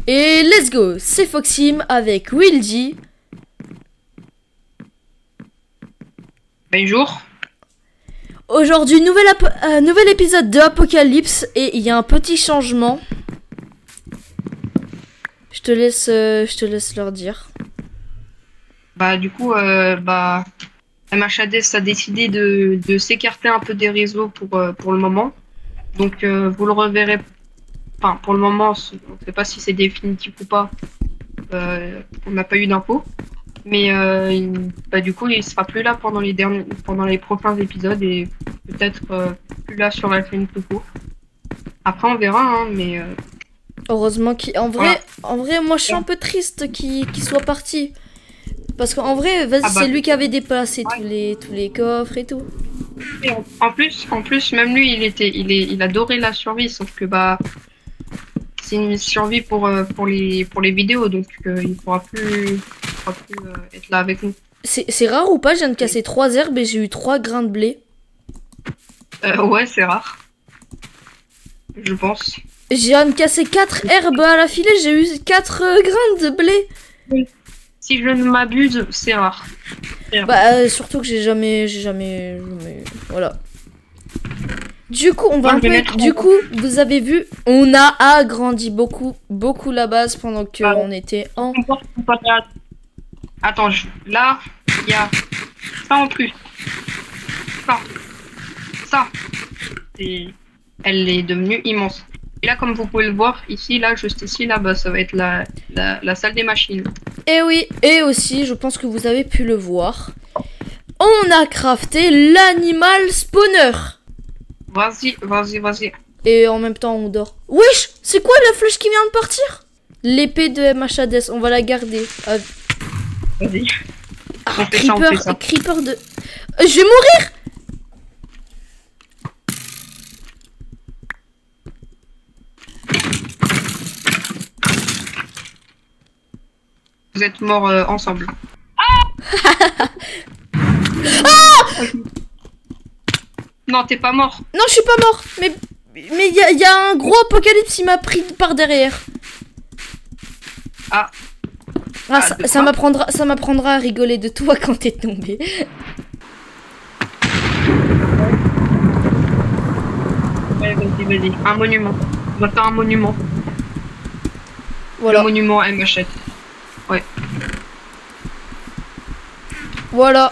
Et let's go, c'est Foxim avec Wildy. Bonjour. Aujourd'hui, nouvel épisode de Apocalypse et il y a un petit changement. Je te laisse leur dire. Bah du coup, MHADES a décidé de s'écarter un peu des réseaux pour le moment. Donc vous le reverrez. Enfin, pour le moment, on ne sait pas si c'est définitif ou pas. On n'a pas eu d'infos. Mais du coup, il sera plus là pendant les prochains épisodes et peut-être plus là sur la chaîne tout court. Après, on verra, hein, mais. Heureusement en vrai, moi je suis Ouais. un peu triste qu'il soit parti. Parce qu'en vrai, vas-y, c'est lui qui avait déplacé tous les coffres et tout. Et en plus, même lui, il adorait la survie, sauf que c'est une survie pour les vidéos, donc il pourra plus être là avec nous. C'est rare ou pas? Je viens de casser 3 herbes et j'ai eu 3 grains de blé. Ouais, c'est rare. Je pense. Je viens de casser 4 herbes à la filée, j'ai eu 4 grains de blé. Si je ne m'abuse, c'est rare. Bah, surtout que j'ai jamais. Voilà. Du coup, on va Moi, un je vais peu. mettre Du en- coup, vous avez vu, on a agrandi beaucoup la base pendant que on était en. Attends, là, il y a ça en plus. Ça. Elle est devenue immense. Et là, comme vous pouvez le voir, ici, là, juste ici, là, ça va être la salle des machines. Et oui, et aussi, je pense que vous avez pu le voir. On a crafté l'animal spawner. Vas-y. Et en même temps, on dort. Wesh, c'est quoi la flèche qui vient de partir? L'épée de MHADES, on va la garder. Vas-y. On fait ça. Creeper de... je vais mourir. Vous êtes morts ensemble. Non, t'es pas mort. Non, je suis pas mort. Mais il y a un gros apocalypse, il m'a pris par derrière. Ça m'apprendra à rigoler de toi quand t'es tombé. Ouais, vas-y. Un monument. On va faire un monument. Voilà. Le monument MHADES. Ouais. Voilà.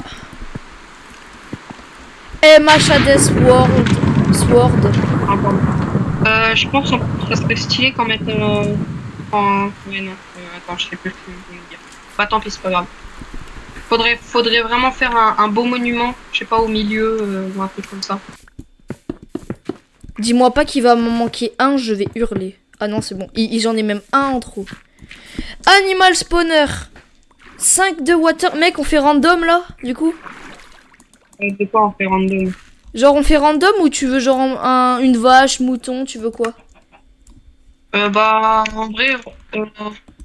MHADES Sword. Ah, pardon. Je pense que ça serait stylé qu'en mettre en... Ouais, non. Attends, je sais plus ce que je voulais dire. Bah tant pis, c'est pas grave. Faudrait vraiment faire un beau monument, je sais pas, au milieu, ou un truc comme ça. Dis-moi pas qu'il va m'en manquer un, je vais hurler. Ah non, c'est bon. J'en ai même un en trop. Animal spawner. 5 de water. Mec, on fait random là, du coup? De quoi on fait random? Genre on fait random ou tu veux genre une vache, mouton, tu veux quoi? En vrai...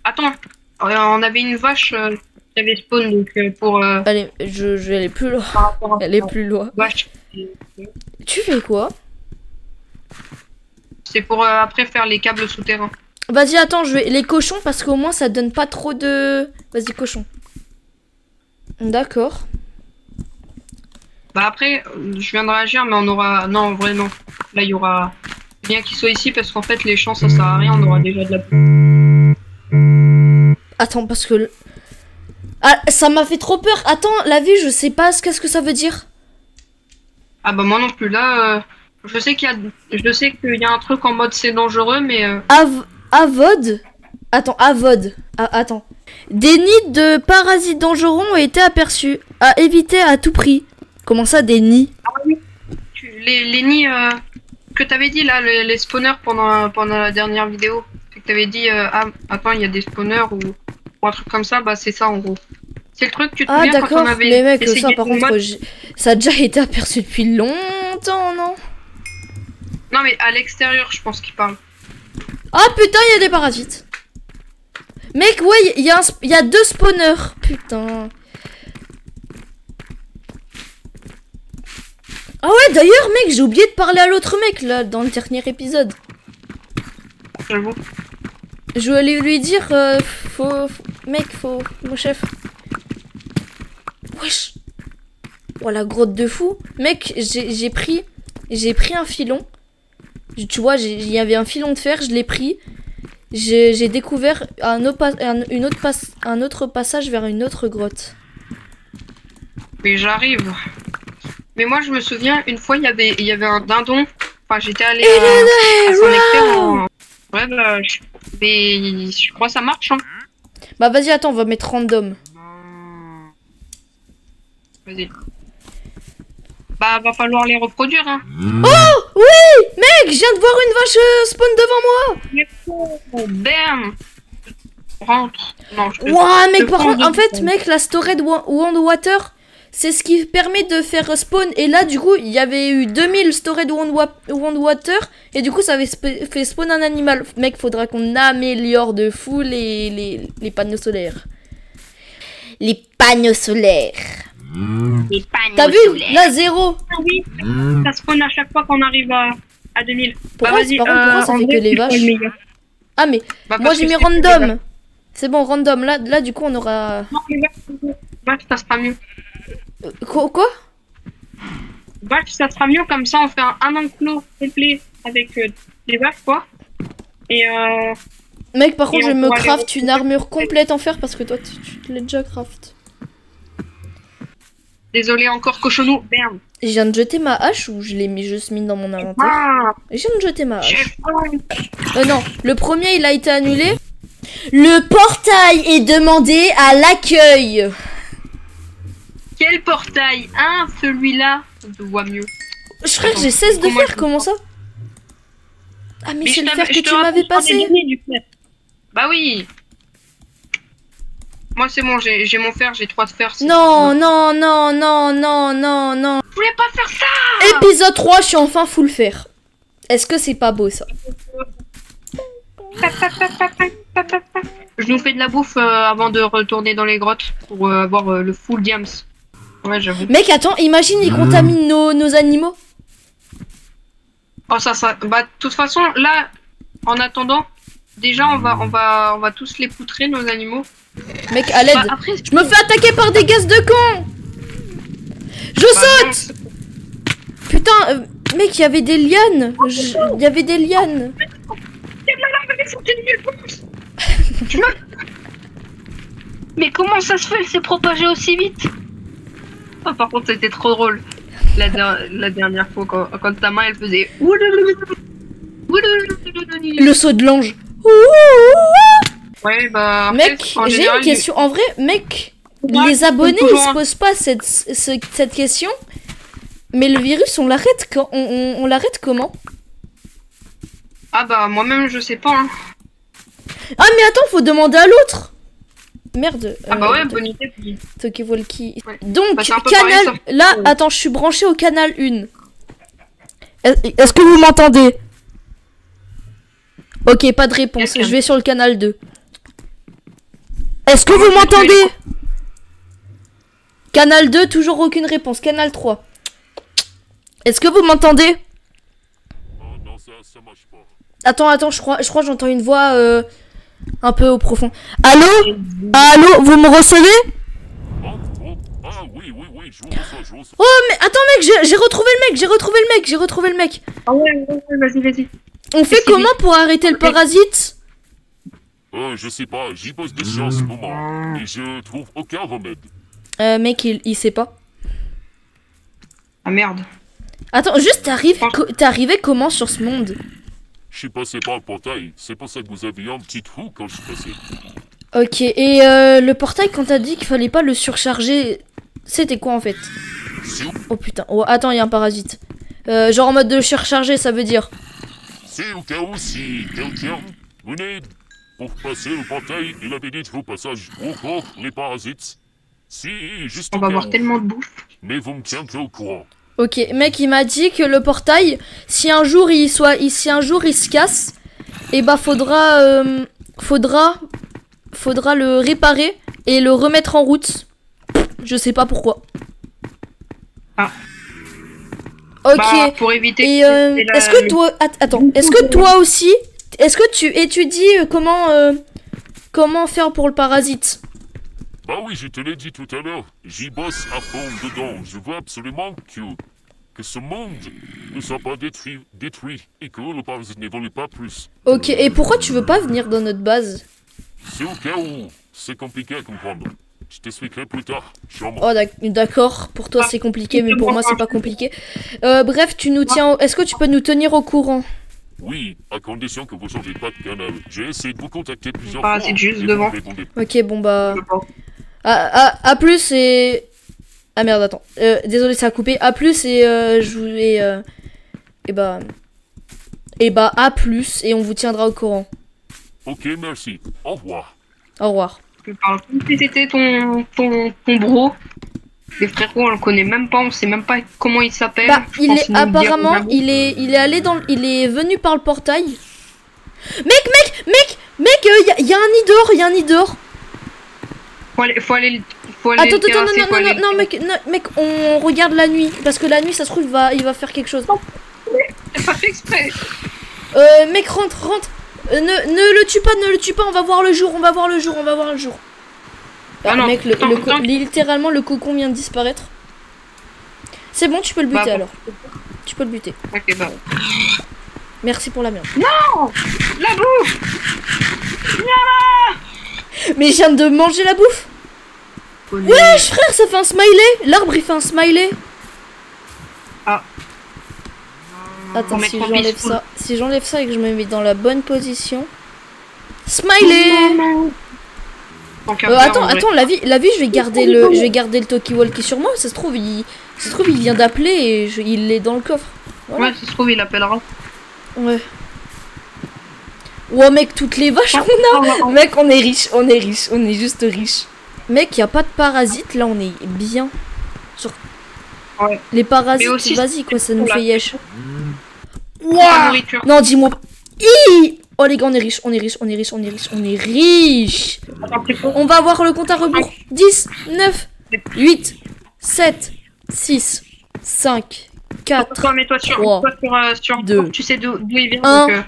Attends, on avait une vache qui avait spawn, donc pour... Allez, je vais aller plus loin. par rapport à Elle est plus loin. vache, Tu fais quoi? c'est pour après faire les câbles souterrains. Vas-y, attends, je vais... Les cochons, parce qu'au moins ça donne pas trop de... Vas-y, cochon. D'accord. Bah après, je viens de réagir, mais on aura... Non, en vrai, non. Là, il y aura... Bien qu'ils soient ici, parce qu'en fait, les champs, ça sert à rien, on aura déjà de la... Attends, parce que... Ah, ça m'a fait trop peur. Attends, la vie, je sais pas qu'est-ce que ça veut dire. Ah bah moi non plus, là... Je sais qu'il y a un truc en mode c'est dangereux, mais... Avod. Attends, Avod. Attends. Des nids de parasites dangereux ont été aperçus. À éviter à tout prix. Comment ça, des nids? Ah oui. Les nids que t'avais dit là, les spawners pendant la dernière vidéo. C'est que t'avais dit, attends, il y a des spawners ou un truc comme ça, bah c'est ça en gros. C'est le truc, tu te souviens quand d'accord, on avait mais mec, essayé ça par le contre, mode... ça a déjà été aperçu depuis longtemps, non? Non mais à l'extérieur, je pense qu'il parle. Ah putain, il y a des parasites. Mec, ouais, il y a 2 spawners. Putain. Ah ouais, d'ailleurs, mec, j'ai oublié de parler à l'autre mec, là, dans le dernier épisode. J'avoue. Je voulais lui dire, mec, mon chef. Wesh. Oh, la grotte de fou. Mec, j'ai pris un filon. Tu vois, il y avait un filon de fer, je l'ai pris. J'ai découvert un autre passage vers une autre grotte. Mais j'arrive. Mais moi, je me souviens, une fois, il y avait un dindon. Enfin, j'étais allée à son expert. Ouais, bah, mais je crois que ça marche, hein. Bah, vas-y, attends, on va mettre random. Vas-y. Bah, va falloir les reproduire, hein. Oh, oui, mec, je viens de voir une vache spawn devant moi. Oh, bam. Rentre. Non, Ouah, mec, par contre, en fait, mec, la Stored Wound Water, c'est ce qui permet de faire spawn. Et là, du coup, il y avait eu 2000 Stored Wound Water. Et du coup, ça avait fait spawn un animal. Mec, faudra qu'on améliore de fou les panneaux solaires. Les panneaux solaires. Les panneaux T'as vu? solaires. Là, 0. Ah oui, ça spawn à chaque fois qu'on arrive à 2000. Pourquoi, pourquoi ça fait que les vaches? Ah, mais bah, moi, j'ai mis random. C'est bon, random. Là, du coup, on aura... Non, les vaches, ça sera mieux. Quoi? Vache, ça sera mieux, comme ça on fait un enclos complet avec les vaches, quoi. Et Mec, par contre, je me pourra craft une armure complète en fer parce que toi, tu te l'as déjà craft. désolé encore, cochonou, merde. Je viens de jeter ma hache ou je l'ai juste mis dans mon inventaire? Ah, Je viens de jeter ma hache. j'ai Non, le premier, il a été annulé. Le portail est demandé à l'accueil. Quel portail, hein, celui-là. On te voit mieux. Je crois que j'ai 16 de fer, comment ça? Ah, mais c'est le fer que tu m'avais passé. Bah oui. Moi c'est bon, j'ai mon fer, j'ai 3 de fer. Non, non, non, non, non, non, non. Je voulais pas faire ça. Épisode 3, je suis enfin full fer. Est-ce que c'est pas beau ça? Je nous fais de la bouffe avant de retourner dans les grottes pour avoir le full diams. Ouais, j'avoue. Mec, attends, imagine, ils contaminent nos animaux. Oh, ça. Bah, de toute façon, là, en attendant, déjà, on va tous les poutrer, nos animaux. Mec, à l'aide. Bah, après, je me fais attaquer par des gaz de con. Je saute. Putain, mec, il y avait des lianes. Il y avait des lianes. Mais comment ça se fait? Elle s'est propagée aussi vite? Oh, par contre, c'était trop drôle. La dernière fois, quand ta main, elle faisait... Le saut de l'ange. Ouais, bah... Mec, j'ai une question. En vrai, mec, les abonnés, ils se posent pas cette question. Mais le virus, on l'arrête quand on l'arrête comment? Ah bah, moi-même, je sais pas. Hein. Ah, mais attends, faut demander à l'autre. Merde. Ah bah ouais, bonne idée. Toki Walkie. Ouais. Donc, bah, canal... pareil, là, attends, je suis branché au canal 1. Est-ce que vous m'entendez? Ok, pas de réponse. Je vais sur le canal 2. Est-ce que vous m'entendez? Canal 2, toujours aucune réponse. Canal 3. Est-ce que vous m'entendez? Attends, je crois que j'entends une voix un peu au profond. Allô? Allô, vous me recevez? Oh, mais attends, mec, j'ai retrouvé le mec. Ah ouais, vas-y. On fait comment pour arrêter le parasite? Je sais pas, j'y pose des choses en ce moment et je trouve aucun remède. Mec, il sait pas. Ah merde. Attends, juste t'es arrivé comment sur ce monde? Je suis passé par le portail, c'est pour ça que vous aviez un petit trou quand je suis passé. Ok, et le portail, quand t'as dit qu'il fallait pas le surcharger, c'était quoi en fait? Oh putain, oh, attends, il y a un parasite. Genre en mode de le surcharger, ça veut dire? C'est au cas où si quelqu'un venait pour passer le portail, il avait dit au passage encore les parasites. Si, juste On va avoir tellement de bouffe. Mais vous me tiendrez au courant. Ok, mec, il m'a dit que le portail, si un jour il se casse, et bah faudra le réparer et le remettre en route. Je sais pas pourquoi. Ah. Ok. Bah, pour éviter. Et est-ce que toi, attends, est-ce que toi aussi, est-ce que tu étudies comment faire pour le parasite? Bah oui, je te l'ai dit tout à l'heure. J'y bosse à fond dedans. Je veux absolument que ce monde ne soit pas détruit et que le parasite n'évolue pas plus. Ok, et pourquoi tu veux pas venir dans notre base? C'est au cas où c'est compliqué à comprendre. Je t'expliquerai plus tard. Sûrement. Oh d'accord, pour toi c'est compliqué, mais pour moi c'est pas compliqué. Bref, tu nous tiens. Est-ce que tu peux nous tenir au courant? Oui, à condition que vous changez pas de canal. J'ai essayé de vous contacter plusieurs Ah, fois. c'est juste et devant. vous répondez. Ok, bon bah. À plus et. Ah merde, attends. Désolé, ça a coupé. À plus et je vous. Et bah, à plus et on vous tiendra au courant. Ok, merci. Au revoir. Au revoir. Je parle comme si c'était ton bro. Les frérots, on le connaît même pas, on sait même pas comment il s'appelle. Bah, Je pense apparemment, il est venu par le portail. Mec, y a un nid dehors, Faut aller Attends, terrasser, non, mec, on regarde la nuit, parce que la nuit, ça se trouve, il va faire quelque chose. C'est pas fait exprès. Mec, rentre. Ne le tue pas, on va voir le jour. Ah non, mec, littéralement, le cocon vient de disparaître. C'est bon, tu peux le buter Bah, bon. alors. Tu peux le buter. Ok, bah. Merci pour la viande. Non, la bouffe. Mais je viens de manger la bouffe. Wesh, frère, ça fait un smiley. L'arbre, il fait un smiley. Ah. Attends, Faut si mettre en j'enlève peaceful. ça. Si j'enlève ça et que je me mets dans la bonne position. Smiley. Attends, la vie, je vais garder le talkie-walkie sur moi. Ça se trouve, il vient d'appeler et il est dans le coffre. Voilà. Ouais, ça se trouve, il appellera. Ouais. Ouais, mec, toutes les vaches qu'on a. Mec, on est riche, on est juste riche. Mec, y a pas de parasites, là, on est bien. Ouais. Les parasites, aussi, vas-y, quoi, ça nous fait yesh. La Waouh. nourriture. Non, dis-moi pas. Oh les gars, on est riche. Attends, c'est quoi? On va avoir le compte à rebours. 10, 9, 8, 7, 6, 5, 4. Toi, mets-toi sur 2, tu sais d'où il vient. 1. Donc,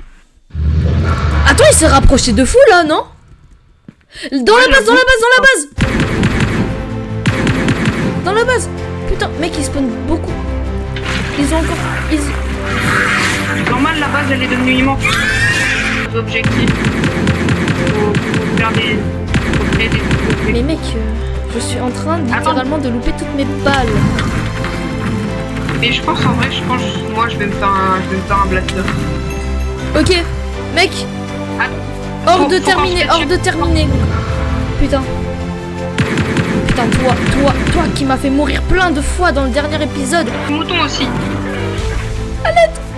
Attends, il s'est rapproché de fou là, non? Dans la base. Putain, mec, ils spawnent beaucoup. Ils ont encore... normal, la base, elle est devenue immense. Les objectifs. Faut faire des... faut créer des... Mais mec, je suis en train littéralement de louper toutes mes balles. Mais je pense en vrai, moi je vais me faire un blaster. Ok, mec, hors de terminer. Putain, toi qui m'as fait mourir plein de fois dans le dernier épisode. Mouton aussi.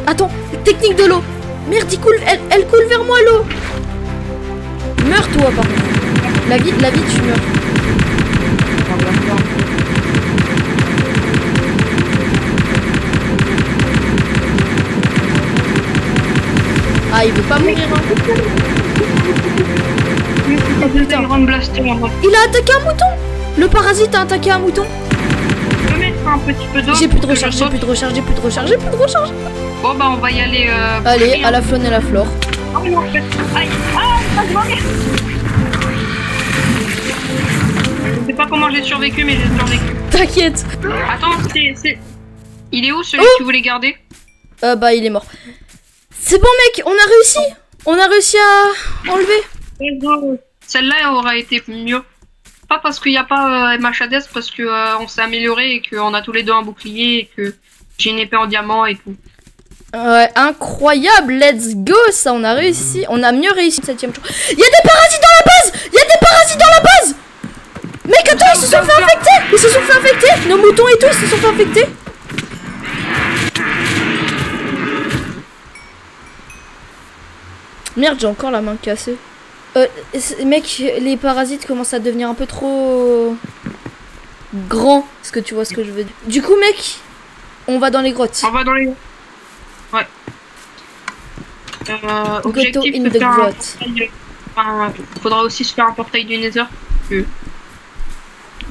Attends, technique de l'eau. Merde, elle coule vers moi l'eau. Meurs toi par contre. La vie tu meurs. Ah, il veut pas mourir hein. Il a attaqué un mouton. Le parasite a attaqué un mouton. Je peux mettre un petit peu d'eau. J'ai plus de recharge. Bon bah on va y aller. Allez, à la faune et la flore. Oh non, en fait. Aïe. Je sais pas comment j'ai survécu, mais j'ai survécu. T'inquiète. Attends, c'est... Il est où celui que tu voulais garder? Bah il est mort. C'est bon mec, on a réussi à enlever. Celle-là aura été mieux. Pas parce qu'il n'y a pas MHADES, parce que on s'est amélioré et qu'on a tous les deux un bouclier et que j'ai une épée en diamant et tout. Ouais, incroyable, let's go, ça on a réussi, on a mieux réussi le 7ème jour. Il y a des parasites dans la base. Mec, attends, ils se sont fait infecter. Nos moutons et tout, ils se sont fait infecter. Merde, j'ai encore la main cassée. Mec, les parasites commencent à devenir un peu trop grands. Est-ce que tu vois ce que je veux dire? Du coup, mec, on va dans les grottes. On va dans les... Ouais. Objectif in de the faire grotte. faudra aussi se faire un portail du Nether.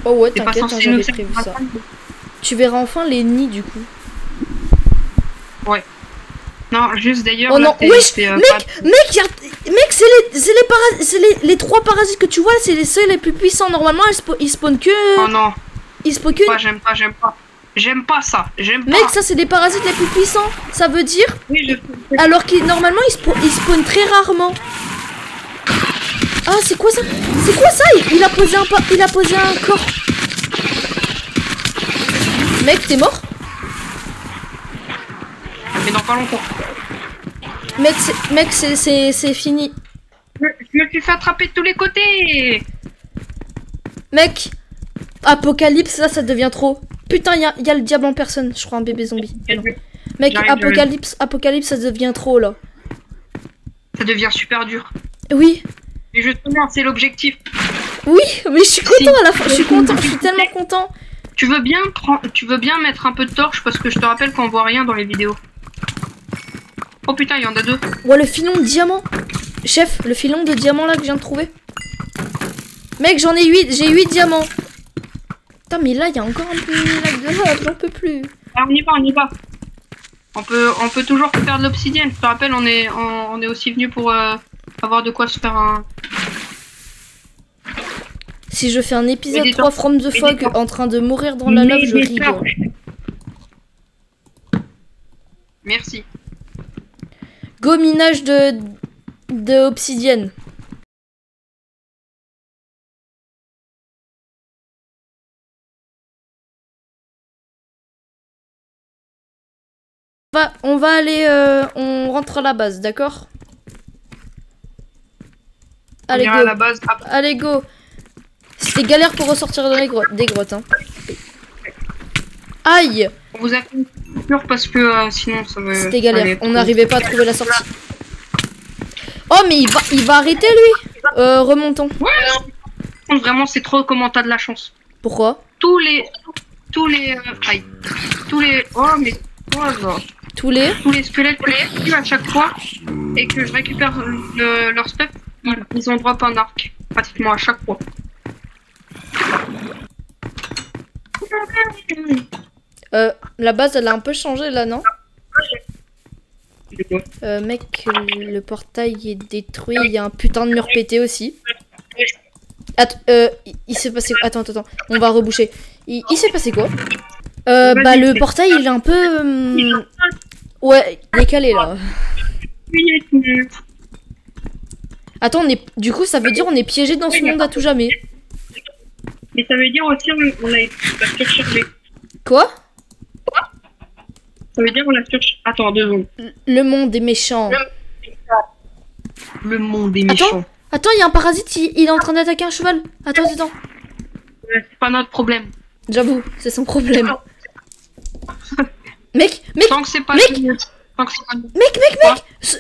Oh ouais, C'est pas t'inquiète, censé j'avais nous prévu faire ça. Tu verras enfin les nids du coup. Ouais. Non, juste d'ailleurs. Oh là, non, wesh, mec, c'est les 3 parasites que tu vois, c'est les seuls les plus puissants. Normalement, ils spawnent que. Oh non. Ils spawnent que. Moi, j'aime pas. J'aime pas ça. J'aime pas. Mec, ça, c'est les parasites les plus puissants. Ça veut dire. Oui, Alors qu'ils normalement, ils spawnent très rarement. Ah, c'est quoi ça? C'est quoi ça? Il a posé un corps. Mec, t'es mort? Mais dans pas longtemps. Mec, c'est fini. Je me suis fait attraper de tous les côtés. Mec, Apocalypse, là, ça devient trop. Putain, y a le diable en personne. Je crois un bébé zombie. Mec, Apocalypse, ça devient trop, là. Ça devient super dur. Oui. Mais justement, c'est l'objectif. Oui, mais je suis content à la fin. Je suis content, je suis tellement content. Tu veux bien mettre un peu de torche parce que je te rappelle qu'on voit rien dans les vidéos. Oh putain, il y en a 2. Ouais, le filon de diamant. Chef, le filon de diamant là que je viens de trouver. Mec, j'en ai 8, j'ai 8 diamants. Putain, mais là, il y a encore un peu de j'en peux plus. Alors, on y va. On peut toujours faire de l'obsidienne. Je te rappelle, on est aussi venu pour avoir de quoi se faire un... Si je fais un épisode 3 From the Fog en train de mourir dans la lave, je rigole. Merci. Gominage de obsidienne. On va aller, on rentre à la base, d'accord? Allez, go. À la base. Allez, go. C'était galère pour ressortir des grottes, hein. Aïe! On vous a fait une coupure parce que sinon ça va... C'était galère, on n'arrivait pas à trouver la sortie. Oh, mais il va arrêter, lui! Remontons. Ouais, vraiment, c'est trop comment t'as de la chance. Pourquoi? Tous les... Oh, mais... Oh, genre. Tous les squelettes que je tue à chaque fois et que je récupère leur stuff, ils ont drop un arc pratiquement à chaque fois. La base elle a un peu changé là, non? Mec, le portail est détruit, il y a un putain de mur pété aussi. Il s'est passé... Attends, on va reboucher. Il s'est passé quoi? Bah le portail il est un peu... Ouais, décalé là. Attends, du coup ça veut dire on est piégé dans ce monde à tout jamais. Mais ça veut dire aussi on a été surchargé. Quoi? Ça veut dire on a surchargé. Attends, 2 secondes. Le monde est méchant. Le monde est méchant. Attends, il y a un parasite, il est en train d'attaquer un cheval. Attends. C'est pas notre problème. J'avoue, c'est son problème. Mec, tant que c'est pas mec, Quoi?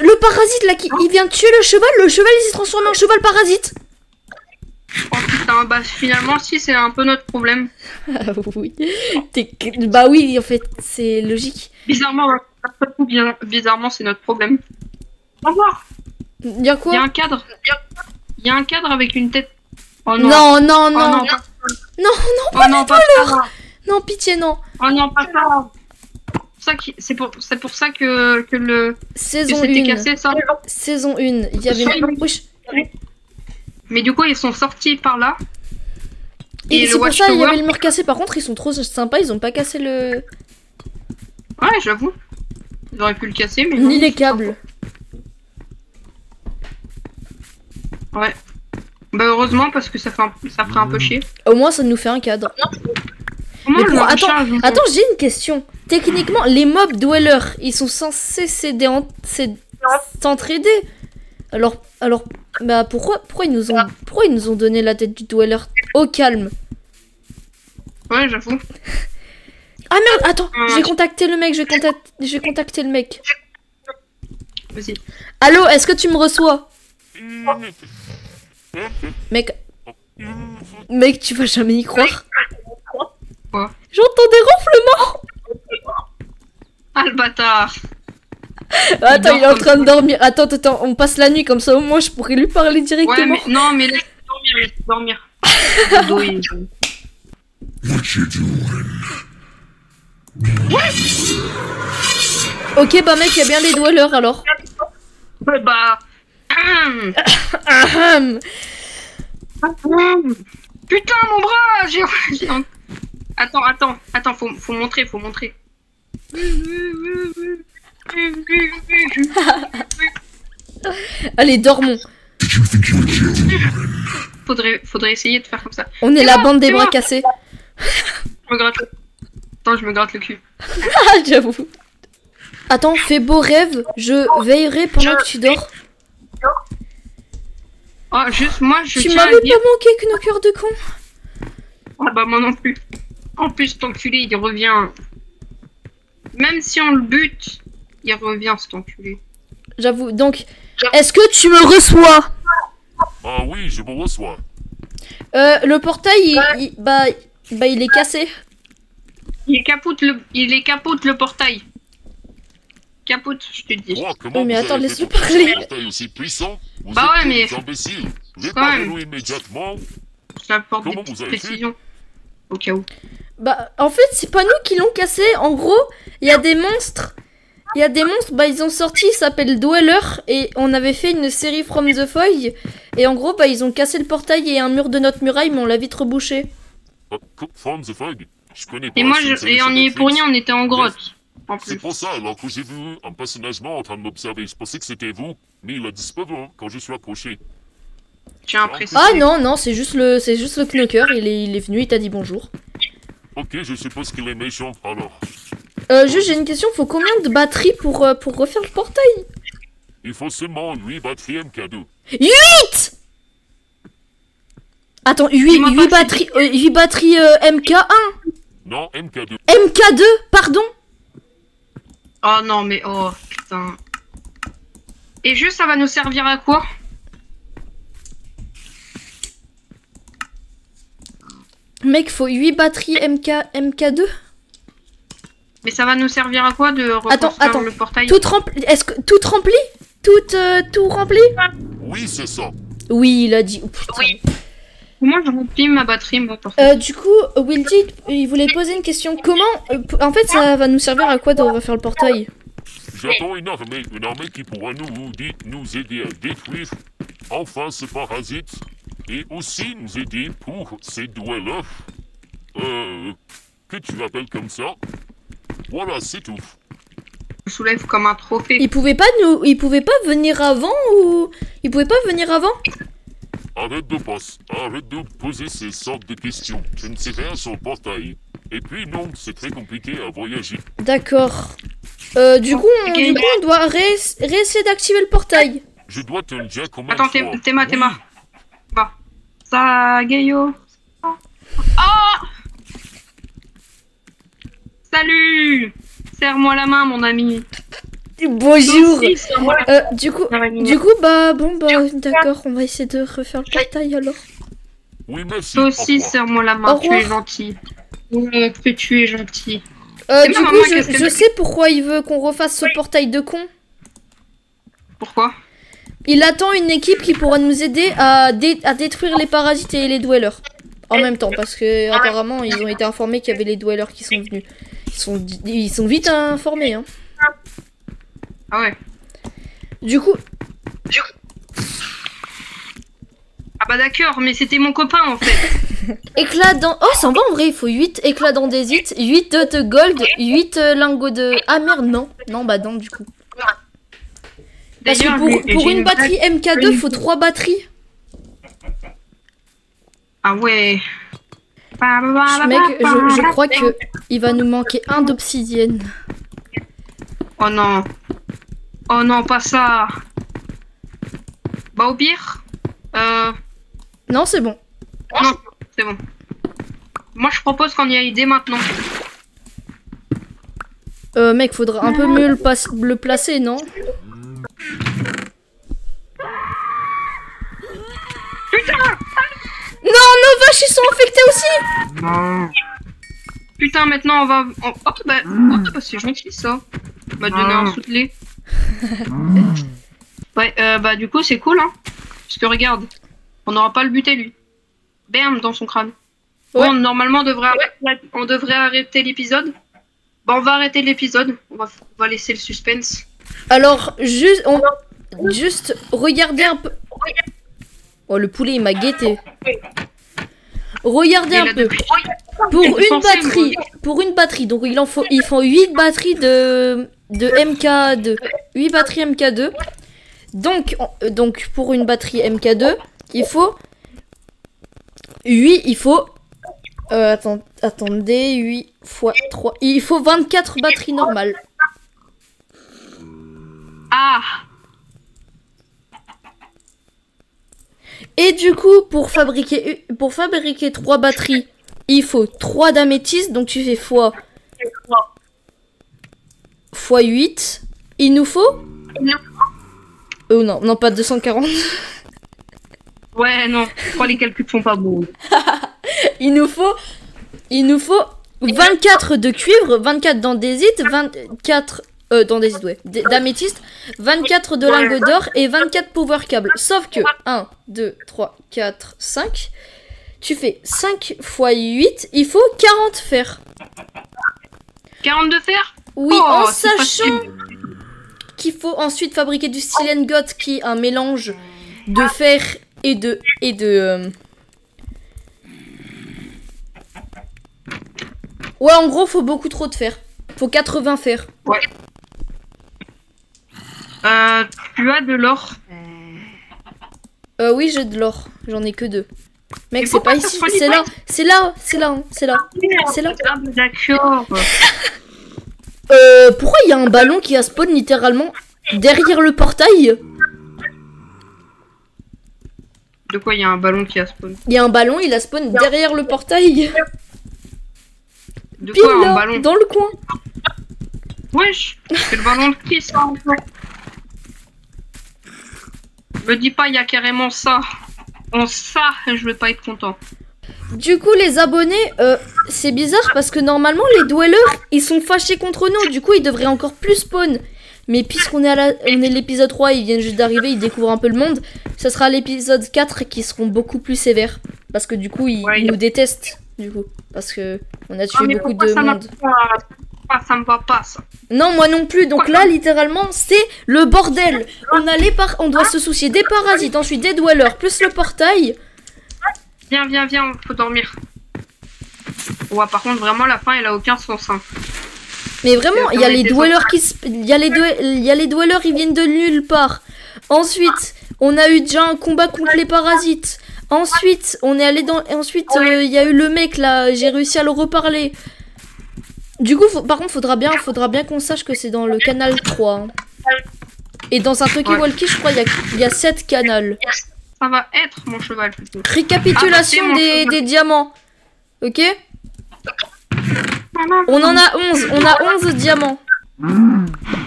le parasite là, il vient de tuer le cheval il s'est transformé en cheval parasite. Oh putain, bah finalement si c'est un peu notre problème. Ah oui, bah oui en fait, c'est logique. Bizarrement c'est notre problème. Au revoir. Il y a quoi? Il y a un cadre. Il y a un cadre avec une tête. Oh non. Non. Non, pas ça. Non, pitié, non. Oh non, pas ça. C'est pour ça que le... Saison 1. Cassé, ça. Saison 1, il y avait... Mais du coup, ils sont sortis par là. Et c'est pour ça il y avait le mur cassé. Par contre, ils sont trop sympas, ils ont pas cassé le... Ouais, j'avoue. Ils auraient pu le casser, mais... Ni les câbles. Ouais. Bah heureusement, parce que ça ferait un peu chier. Au moins, ça nous fait un cadre. Attends, j'ai une question. Techniquement, les mobs dwellers, ils sont censés s'entraider. Alors, bah pourquoi ils nous ont donné la tête du dweller au calme? Ouais, j'avoue. Ah merde, attends, je vais contacter le mec, je vais contacter le mec. Vas-y. Allô, est-ce que tu me reçois? Mec, tu vas jamais y croire. Quoi? J'entends des ronflements. Ah le bâtard. Attends, il est en train de dormir. Attends, on passe la nuit comme ça au moins je pourrais lui parler directement. Ouais, mais laisse dormir. What you doing? What? Ok, bah mec, il y a bien les dwellers alors. Ouais, bah... Putain, mon bras, Attends, faut montrer. Allez, dormons. Faudrait essayer de faire comme ça. On est la bande des bras cassés. Je me gratte le cul. Ah, j'avoue. Attends, fais beau rêve. Je veillerai pendant que tu dors. Oh, juste moi, je Tu tiens m'avais à dire... pas manqué qu'une cœur de con. Ah bah moi non plus. En plus, cet enculé, il revient. Même si on le bute, il revient, cet enculé. J'avoue. Donc, est-ce que tu me reçois? Ah oui, je vous reçois. Le portail, il est cassé. Il est capote le portail. Capote, je te dis. Oh, comment mais vous attends, avez laisse-le fait pour parler. que ce portail aussi puissant? Vous Bah êtes ouais, mais- des imbéciles. Quand Réparez-le immédiatement. Ça apporte des Comment petites vous avez fait? précisions. Au cas où. Bah, en fait, c'est pas nous qui l'ont cassé. En gros, il y a des monstres. Bah, ils ont sorti, ils s'appellent Dweller. Et on avait fait une série From the Void. Et en gros, bah, ils ont cassé le portail et un mur de notre muraille, mais on l'a vite rebouché. From the Void. Je connais pas. Et moi, c'est une série et sur on y est pour Netflix. rien, on était en grotte. En C'est plus. pour ça, alors que j'ai vu un personnage mort en train de m'observer. Je pensais que c'était vous, mais il a disparu quand je suis approché. Tiens, préciser. Ah non, c'est juste le knocker. Il est venu, il t'a dit bonjour. Ok, je suppose qu'il est méchant, alors. Juste, j'ai une question. Faut combien de batteries pour refaire le portail? Il faut seulement 8 batteries MK2. 8! Attends, 8 batteries, 8 batteries MK1. Non, MK2. MK2, pardon. Oh non, mais oh putain. Et juste, ça va nous servir à quoi? Mec, faut 8 batteries MK2. Mais ça va nous servir à quoi de reconstruire Attends. le portail? Tout rempli? Est-ce que tout rempli? Tout rempli? Oui, c'est ça. Oui, il a dit. Oh, putain. Oui. Moi, je remplis ma batterie, mon portail. Du coup, Wildy, il voulait poser une question. Comment en fait, ça va nous servir à quoi de refaire le portail? J'attends une armée qui pourra nous aider à détruire enfin ce parasite et aussi nous aider pour ces dwellers que tu appelles comme ça. Voilà, c'est tout. Je soulève comme un trophée. Il pouvait pas venir avant ou il pouvait pas venir avant? Arrête de poser ces sortes de questions. Je ne sais rien sur le portail. Et puis non, c'est très compliqué à voyager. D'accord. Du coup, on doit réessayer d'activer le portail. Je dois te le dire combien Attends, de fois. Théma. Bah. Ça, Gaïo. Ah! Salut! Serre-moi la main, mon ami. Bonjour. Aussi, serre-moi la main. Du coup, d'accord, on va essayer de refaire le portail alors. Oui, merci. Toi au aussi, revoir. serre-moi la Au main. Tu revoir. es gentil. Ouais, que tu es gentil. Du ma coup, maman, qu'est-ce que je sais pourquoi il veut qu'on refasse ce portail de con. Pourquoi? Il attend une équipe qui pourra nous aider à détruire les parasites et les dwellers. En même temps, parce que apparemment ils ont été informés qu'il y avait les dwellers qui sont venus. Ils sont vite informés, hein. Ah ouais. Du coup, Ah bah d'accord, mais c'était mon copain en fait. éclat dans... Oh, ça en va en vrai, il faut 8 éclats d'andésite, 8 de gold, 8 lingots de... Ah merde, non. Non, bah non, du coup. Parce que pour une batterie MK2, faut 3 batteries. Ah ouais. Mec, je crois que il va nous manquer un d'obsidienne. Oh non. Oh non, pas ça. Bah au pire. Non, c'est bon. Non, c'est bon. Moi je propose qu'on y aille dès maintenant. Mec, faudra un peu mieux le placer, non? Putain! Non, nos vaches, ils sont infectés aussi! Non. Putain, maintenant on va... Oh bah c'est gentil ça. On va te donner un soutelé. Ouais, bah du coup c'est cool hein. Parce que regarde, on n'aura pas le buté lui. Bam, dans son crâne. Ouais. Bon, normalement on devrait arrêter l'épisode. Bah, on va arrêter l'épisode. On va laisser le suspense. Alors, juste regardez un peu. Oh, le poulet, il m'a guetté. Regardez un peu. Pour une batterie, donc il faut 8 batteries de MK2. 8 batteries MK2. Donc pour une batterie MK2, il faut 8, attendez, 8 fois 3. Il faut 24 batteries normales. Ah! Et du coup, pour fabriquer 3 batteries, il faut 3 d'améthyste, donc tu fais fois 8. Il nous faut... Oh non, pas 240. Ouais, non, je crois que les calculs sont pas bons. il nous faut 24 de cuivre, 24 d'andésite, 24 d'andésite, ouais, d'améthyste, 24 de lingots d'or et 24 power câbles. Sauf que 1, 2, 3, 4, 5. Tu fais 5 fois 8, il faut 40 fer. 40 de fer? Oui, en sachant qu'il faut ensuite fabriquer du steel ingot qui est un mélange de fer et de Ouais, en gros, faut beaucoup trop de fer. Faut 80 fer. Ouais. Tu as de l'or? Oui, j'ai de l'or. J'en ai que 2. Mec, c'est pas ici, c'est là. C'est là. D'accord. Pourquoi il y a un ballon qui a spawn littéralement derrière le portail? De quoi il y a un ballon qui a spawn? Il y a un ballon, il a spawn derrière le portail. De Pile quoi là, un ballon? dans le coin. Wesh, c'est le ballon de qui ça? Me dis pas, il y a carrément ça. En ça, je vais pas être content. Du coup, les abonnés, c'est bizarre parce que normalement, les dwellers, ils sont fâchés contre nous. Du coup, ils devraient encore plus spawn. Mais puisqu'on est l'épisode 3, ils viennent juste d'arriver, ils découvrent un peu le monde. Ça sera l'épisode 4 qui seront beaucoup plus sévères. Parce que du coup, ils nous détestent. Du coup, parce que on a tué beaucoup de monde. Ça me va pas, ça. Non, moi non plus. Donc là, littéralement, c'est le bordel. On doit se soucier des parasites, ensuite des dwellers, plus le portail. Viens, faut dormir. Ouais, par contre, vraiment, la fin, elle a aucun sens. Hein. Mais vraiment, il y a les dwellers il y a les dwellers, ils viennent de nulle part. Ensuite, on a eu déjà un combat contre les parasites. Ensuite, on est allé dans... Ensuite, il y a eu le mec, là, j'ai réussi à le reparler. Du coup, par contre, faudra bien qu'on sache que c'est dans le canal 3. Hein. Et dans un talkie-walkie, je crois, il y a 7 canals. Ça va être mon cheval, plutôt. Récapitulation des diamants. Ok? On en a 11. On a 11 diamants.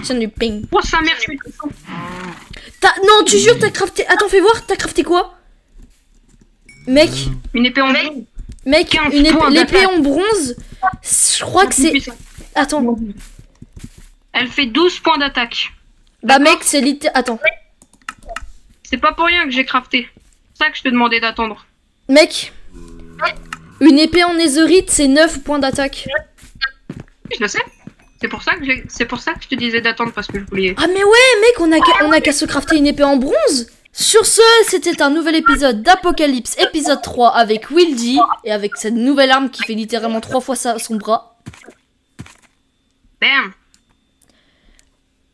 Tiens, du ping. Oh, sa mère, Non, tu jures, t'as crafté... Attends, fais voir, t'as crafté quoi? Mec. Une épée en bronze. Mec, l'épée en bronze, je crois que c'est... Attends. Elle fait 12 points d'attaque. Bah mec, c'est littéralement... Attends. C'est pas pour rien que j'ai crafté. C'est ça que je te demandais d'attendre. Mec. Une épée en netherite, c'est 9 points d'attaque. Je le sais. C'est pour ça que je te disais d'attendre parce que je voulais... Ah mais ouais, mec, on a qu'à se crafter une épée en bronze. Sur ce, c'était un nouvel épisode d'Apocalypse, épisode 3 avec Wildy et avec cette nouvelle arme qui fait littéralement 3 fois son bras. Bam.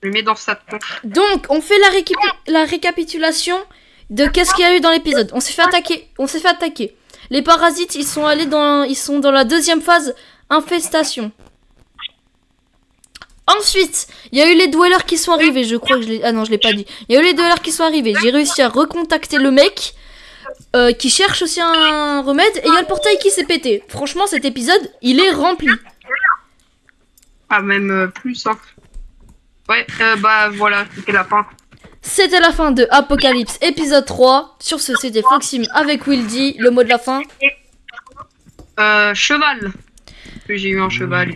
Je le mets dans sa tronche. Donc, on fait la récapitulation de qu'est-ce qu'il y a eu dans l'épisode. On s'est fait attaquer. Les parasites, ils sont dans la deuxième phase, infestation. Ensuite, il y a eu les dwellers qui sont arrivés. Je crois que je l'ai... Ah non, je l'ai pas dit. Il y a eu les dwellers qui sont arrivés. J'ai réussi à recontacter le mec qui cherche aussi un remède. Et il y a le portail qui s'est pété. Franchement, cet épisode, il est rempli. Ah, même plus, hein. Ouais, bah voilà, c'était la fin. C'était la fin de Apocalypse, épisode 3. Sur ce, c'était Foxim avec Wildy. Le mot de la fin. Cheval. J'ai eu un cheval.